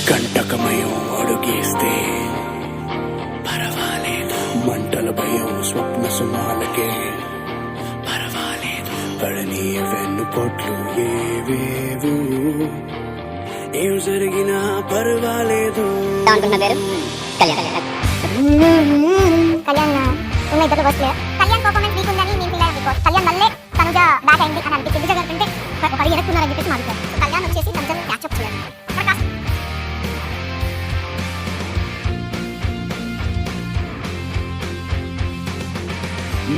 కంటకమయం అడుగేస్తే పర్వాలేదు, మంటల భయం స్వప్న సుమాలకే పర్వాలేదు, పడని వెన్ను పొట్లు ఏవేవు, ఏం జరిగినా పర్వాలేదు. కళ్యాణ్ పర్ఫార్మెన్స్ వీకుందని నేను ఫీల్ అయ్యాను. బికాస్ కళ్యాణ్ వల్లే తనుజ బ్యాక్ అయింది అని అనిపించింది. జరుగుతుంటే ఒకటి ఎనక్కున్నారని చెప్పేసి మాట్లాడారు. కళ్యాణ్ వచ్చేసి తనుజ క్యాచ్అప్ చేయాలి.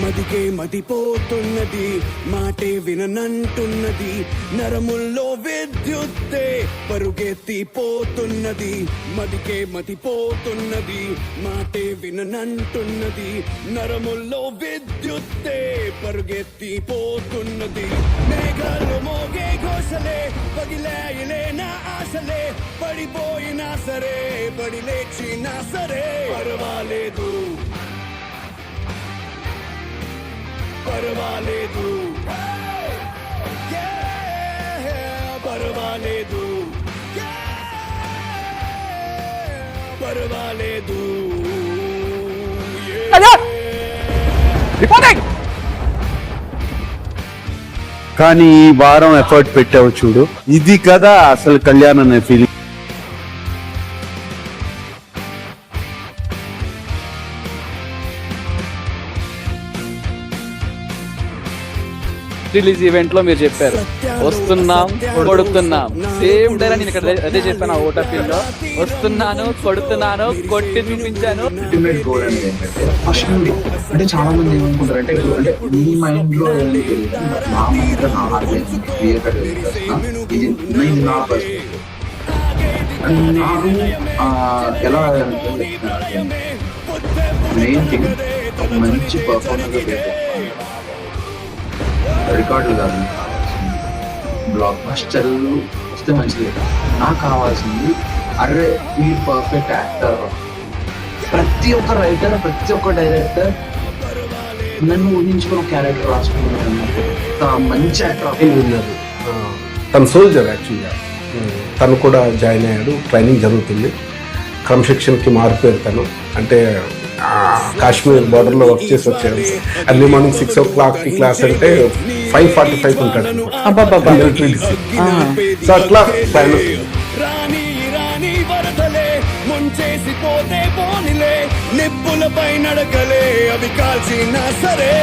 మదికే మదిపోతున్నది, మాటే విననంటున్నది, నరముల్లో విద్యుత్తే పరుగెత్తిపోతున్నది. మదికే మతిపోతున్నది, మాటే విననంటున్నది, నరముల్లో విద్యుత్తే పరుగెత్తిపోతున్నది. మేఘాలు మోగే ఘోషలే, పగిలాయిలే నా ఆశలే, పడిపోయినా సరే పడి లేచినా సరే పర్వాలేదు, పర్వాలేదు, పర్వాలేదు, పర్వాలేదు. కానీ ఈ వారం ఎఫర్ట్ పెట్టావు చూడు, ఇది కదా అసలు కళ్యాణ్ అనే ఫీలింగ్. రిలీజ్ ఈవెంట్ లో మీరు చెప్పారు వస్తున్నాం కొడుతున్నాం, సేమ్ డైలాగ్ నేను ఇక్కడ అదే చెప్పాను. ఆ ఓటర్ఫీల్ లో వస్తున్నాను కొడుతున్నాను కొట్టి చూపించాను. అల్టిమేట్ గోల్ అనేది ఏంటంటే ఫస్ట్ నుండి అంటే చాలా మంది ఏమనుకుంటారు అంటే మీ మైండ్ లో నా మైండ్ లో నా ఆర్గనైజేషన్ క్లియర్ కట్ ఇది నా పర్స్పెక్టివ్. నాకు ఎలా మెయిన్ థింగ్ ఒక మంచి పర్ఫార్మెన్స్ రికార్డులు కాదు బ్లాక్ బస్టర్లు వస్తే మంచిది. నాకు కావాల్సింది అరే ఈ పర్ఫెక్ట్ యాక్టర్. ప్రతి ఒక్క రైటర్ ప్రతి ఒక్క డైరెక్టర్ నన్ను ఊహించుకున్న క్యారెక్టర్ రాసుకున్నాను. మంచి యాక్టర్ ఉన్నారు. తన సోల్జర్ యాక్చువల్గా తను కూడా జాయిన్ అయ్యాడు, ట్రైనింగ్ జరుగుతుంది. క్రమశిక్షణకి మారిపోయారు తను. అంటే కాశ్మీర్ బార్డర్లో వర్క్ చేసి వచ్చాడు. ఎర్లీ మార్నింగ్ 6 o'clock క్లాస్ అంటే 5:45 ఉంటాడు. సో అట్లా ప్లాన్. ముంచేసిపోతే పోనిలే, నిప్పులపై నడకలే అవి కాల్చినా సరే